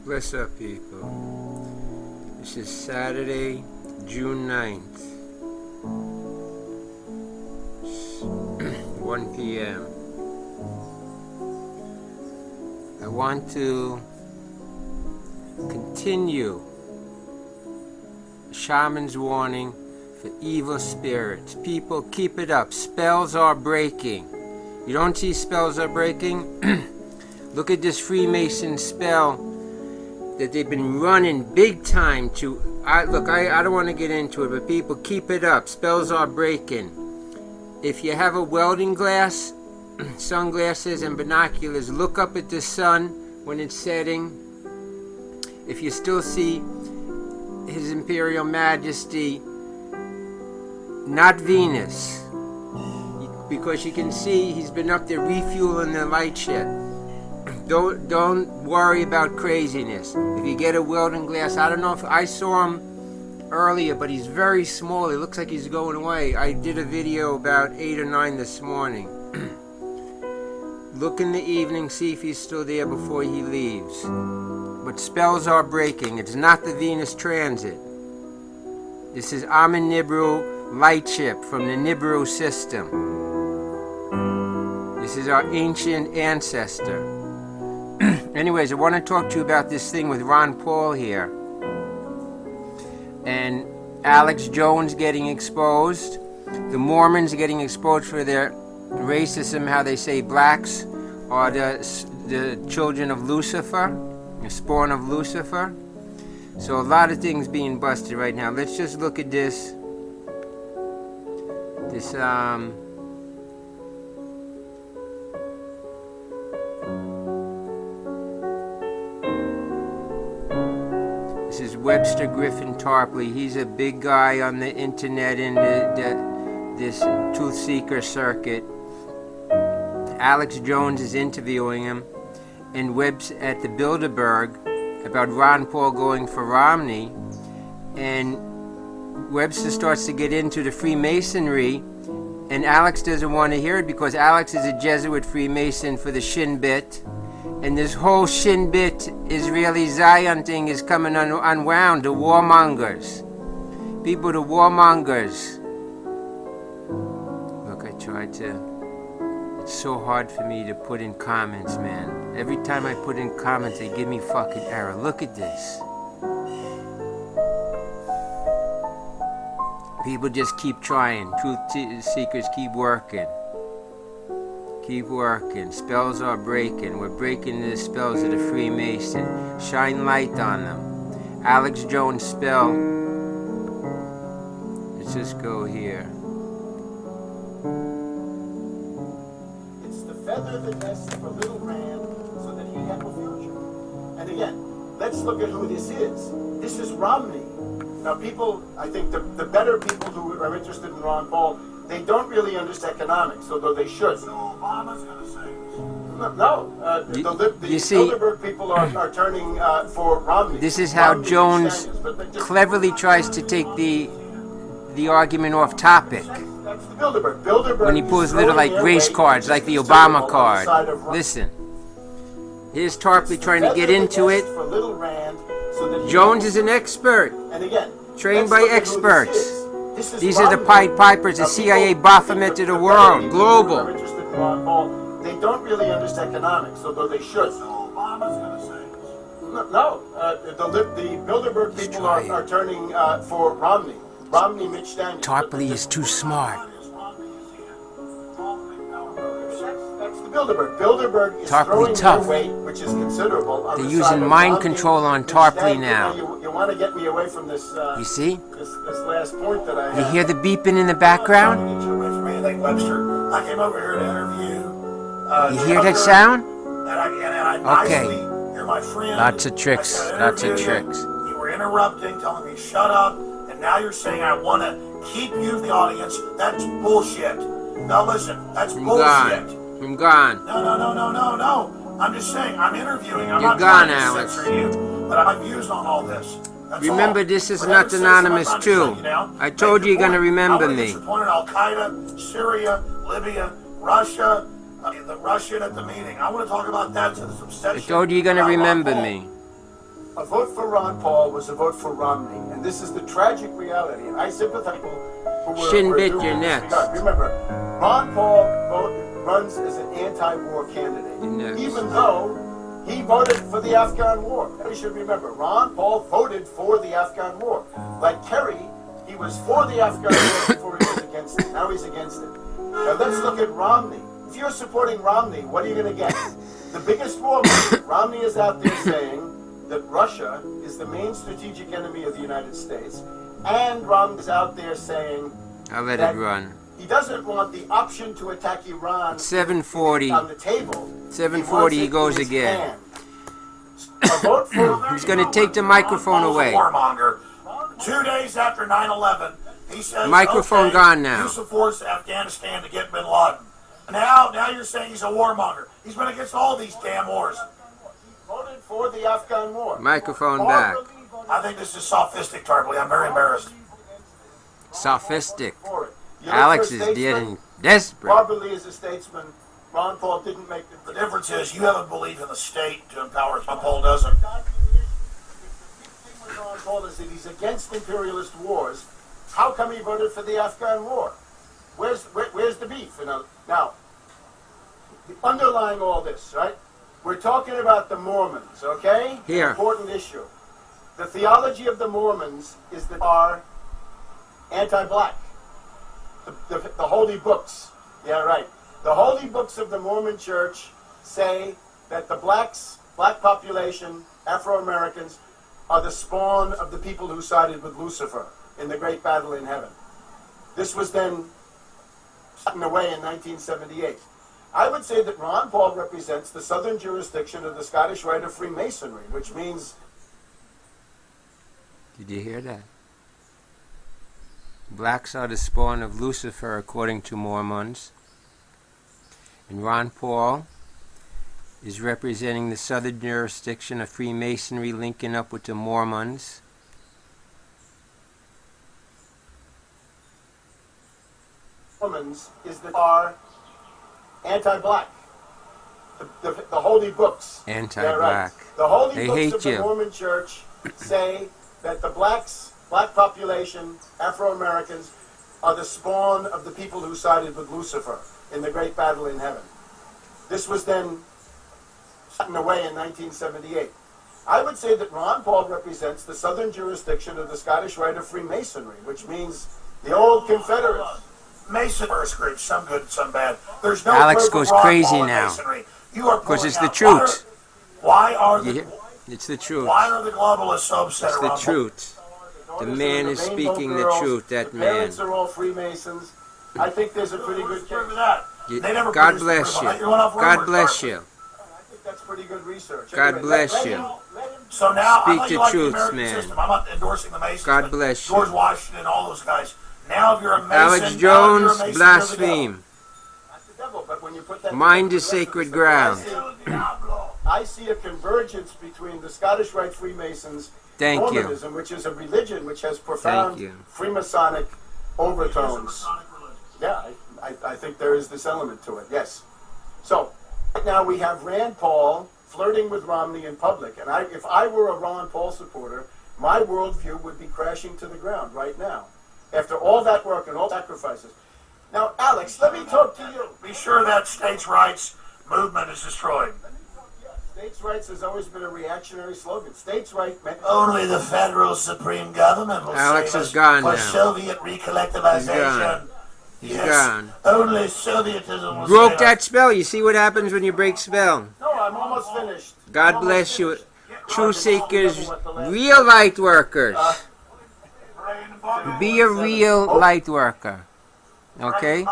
Bless up, people. This is Saturday, June 9th. It's 1 p.m. I want to continue Shaman's warning for evil spirits. People, keep it up. Spells are breaking. You don't see spells are breaking? Look at this Freemason spell that they've been running big time to. I don't want to get into it, but people, keep it up. Spells are breaking. If you have a welding glass, sunglasses and binoculars, look up at the sun when it's setting. If you still see His Imperial Majesty, not Venus, because you can see he's been up there refueling the light ship. Don't worry about craziness. If you get a welding glass, I don't know if I saw him earlier, but he's very small. It looks like he's going away. I did a video about 8 or 9 this morning. Look in the evening, see if he's still there before he leaves. But spells are breaking. It's not the Venus transit. This is Amun Nibiru light ship from the Nibiru system. This is our ancient ancestor. Anyways, I want to talk to you about this thing with Ron Paul here. And Alex Jones getting exposed. The Mormons getting exposed for their racism, how they say blacks are the children of Lucifer, the spawn of Lucifer. So a lot of things being busted right now. Let's just look at this. This is Webster Griffin Tarpley. He's a big guy on the internet in this truth seeker circuit. Alex Jones is interviewing him, and Webb's at the Bilderberg about Ron Paul going for Romney, and Webster starts to get into the Freemasonry, and Alex doesn't want to hear it because Alex is a Jesuit Freemason for the SHIN bit. And this whole SHIN bit Israeli Zion thing is coming unwound. The warmongers. People, the warmongers. Look, I tried to. It's so hard for me to put in comments, man. Every time I put in comments, they give me fucking error. Look at this. People just keep trying. Truth seekers keep working. Keep working. Spells are breaking. We're breaking the spells of the Freemason. Shine light on them. Alex Jones spell. Let's just go here. It's the feather that nests for little Rand so that he have a future. And again, let's look at who this is. This is Romney. Now people, I think the better people who are interested in Ron Paul, they don't really understand economics, although they should. So Obama's going to say this. No. The Bilderberg people are turning for Romney. This is how Romney Jones cleverly tries to take the argument off topic. That's the Bilderberg. Bilderberg when he pulls little like race cards, like the Obama card. Listen. Here's Tarpley trying to get into it. Jones is an expert. And again, trained by experts. These are the Pied Pipers, the CIA Baphomet of the world, global. They don't really understand economics, although they should. So Obama's going to say this. No. The Bilderberg people are turning for Romney. Romney, Mitch Daniels. Tarpley is too smart. That's the Bilderberg. Bilderberg is Tarpley tough. Weight, which is considerable. They're using mind control on Tarpley now. You want to get me away from this. You see? This last point that I. You hear the beeping in the background? Like Webster, I came over here to interview. You hear that sound? Okay. You're my friend. Lots of tricks. Lots of tricks. You were interrupting, telling me shut up, and now you're saying I want to keep you the audience. That's bullshit. Now listen, that's bullshit. I'm gone. No. I'm just saying, I'm interviewing. I'm You're not gone, trying to Alex. censor you, but I'm views on all this. That's remember, all. this is not anonymous, too. I told you you're going to remember me. Al Qaeda, Syria, Libya, Russia, the Russian at the meeting. I want to talk about that to the substantial. I told you you're going to remember me. a vote for Ron Paul was a vote for Romney, and this is the tragic reality. And I sympathize with people who Shin were bit doing your this. next. Remember, Ron Paul runs as an anti-war candidate, even though he voted for the Afghan war. We should remember, Ron Paul voted for the Afghan war. Like Kerry, he was for the Afghan war before he was against it. Now he's against it. Now let's look at Romney. If you're supporting Romney, what are you going to get? The biggest war. Romney is out there saying that Russia is the main strategic enemy of the United States, and Romney is out there saying I'll let it run. He doesn't want the option to attack Iran. It's 7:40. On the table. 7:40. He goes again. A vote for He's going to take the microphone away. Warmonger. 2 days after 9/11, he says, Microphone okay, gone now. Use of force to Afghanistan to get bin Laden. Now you're saying he's a warmonger. He's been against all these damn wars. Voted for the Afghan war. Microphone back. I think this is sophistic, Tarpley. I'm very embarrassed. Sophistic. You Alex look is for getting desperate. Robert Lee is a statesman. Ron Paul didn't make The difference is you have a belief in the state to empower. Ron Paul doesn't. The thing with Ron Paul is that he's against imperialist wars. How come he voted for the Afghan war? Where's the beef? You know. Now, underlying all this, right? We're talking about the Mormons, okay? Here. Important issue. The theology of the Mormons is that they are anti-black. The holy books. Yeah, right. The holy books of the Mormon Church say that the black population, Afro-Americans, are the spawn of the people who sided with Lucifer in the great battle in heaven. This was then taken away in 1978. I would say that Ron Paul represents the southern jurisdiction of the Scottish Rite of Freemasonry, which means... Did you hear that? Blacks are the spawn of Lucifer, according to Mormons. And Ron Paul is representing the southern jurisdiction of Freemasonry, linking up with the Mormons. Mormons is that are anti-black. The holy books. Anti-black. Yeah, right. The holy They books hate of the you. Mormon Church say that the black population, Afro-Americans, are the spawn of the people who sided with Lucifer in the great battle in heaven. This was then taken away in 1978. I would say that Ron Paul represents the southern jurisdiction of the Scottish Rite of Freemasonry, which means the old Confederates. Mason first group, some good, some bad. There's no Alex proof of goes Ron crazy Paul in now. Masonry. You are Because pulling it's the out- truth. Why are You the hear? It's the truth. why are the globalists so upset It's at the Ron Paul? truth. The man is speaking the truth, that the man. parents are all Freemasons. I think there's a pretty good Proof case. of that. You- They never God produced the bless proof you. of that. You're going off God rumors, bless Tarpley. you. I think that's pretty good research. God Anyway, bless let you. him- So now, Speak I know the you like truth, the American man. system. I'm not endorsing the Masons. God but bless you. George Washington, all those guys. Now, if you're a Mason, Alex now if you're a Jones, Mason, you're the blaspheme. Not the devil, but when you put that Mind together is with the rest of sacred the ground. devil. I see a convergence between the Scottish Rite Freemasons, Thank you. Mormonism, which is a religion which has profound Thank you. Freemasonic overtones. Yeah, I think there is this element to it, yes. So, right now we have Rand Paul flirting with Romney in public. And if I were a Ron Paul supporter, my worldview would be crashing to the ground right now. After all that work and all sacrifices. Now, Alex, let me talk to you. Be sure that states' rights movement is destroyed. States' rights has always been a reactionary slogan. States' rights meant... Only the federal supreme government will Alex save is us gone for now. Soviet recollectivization. He's gone. Only Sovietism will Broke save that us. spell. You see what happens when you break spell. No, I'm almost finished. God I'm bless almost you. finished. True seekers, real light workers. Be a real light worker. Okay?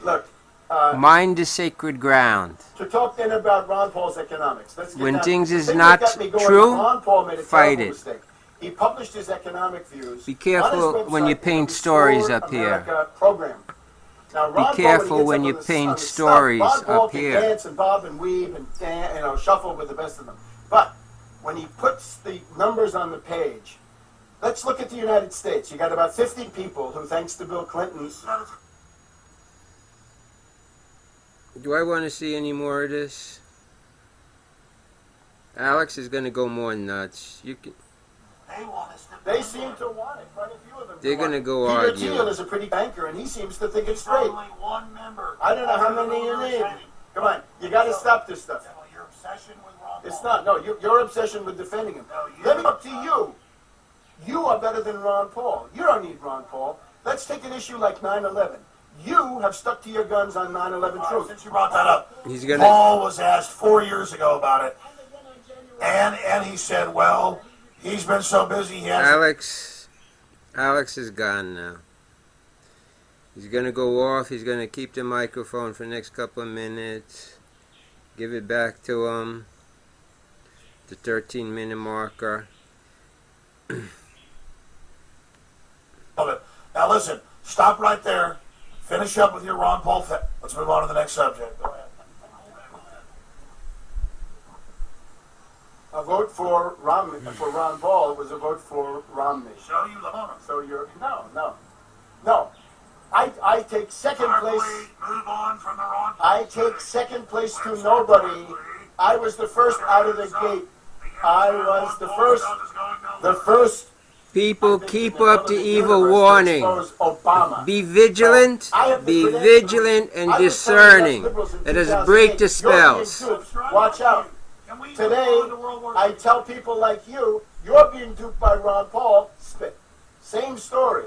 Look, Mind is sacred ground. to talk then about Ron Paul's economics. Let's get When down- things the is thing not that got me going, true, Ron Paul made a fight terrible it. mistake. He published his economic views. Be careful on his when you website, paint the stories Restore up here. America program. Now, Ron Paul, careful he gets when up you on the- paint on the stories stuff, Ron Paul up can here. dance and bob and weave and shuffle with the best of them. But when he puts the numbers on the page, let's look at the United States. You got about 50 people who, thanks to Bill Clinton, Do I want to see any more of this? Alex is going to go more nuts. You can. They want us to. They seem to want it. Quite a few of them. They're going to go Peter argue. Thiel is a pretty banker, and he seems to think it's There's great. only one member. I don't know how many you need. Come on, you got to stop this stuff. Well, your obsession with Ron It's Paul. not. No, your obsession with defending him. No, Let me up to you. You are better than Ron Paul. You don't need Ron Paul. Let's take an issue like 9/11. You have stuck to your guns on 9/11 truth. Since you brought that up, He's gonna. Paul was asked 4 years ago about it, and he said, well, he's been so busy he hasn't. Alex is gone now. He's going to go off. He's going to keep the microphone for the next couple of minutes. Give it back to him. The 13-minute marker. Now listen, stop right there. Finish up with your Ron Paul thing. Let's move on to the next subject. Go ahead. A vote for Ron Paul was a vote for Romney. So you love him. So you're no. I take second place. Move on from the Ron Paul. I take second place to nobody. I was the first out of the gate. I was the first. People, keep up the evil warning. Obama. Be vigilant, and discerning. Let us break the spells. Watch out. Today, I tell people like you, you're being duped by Ron Paul. Spit. Same story.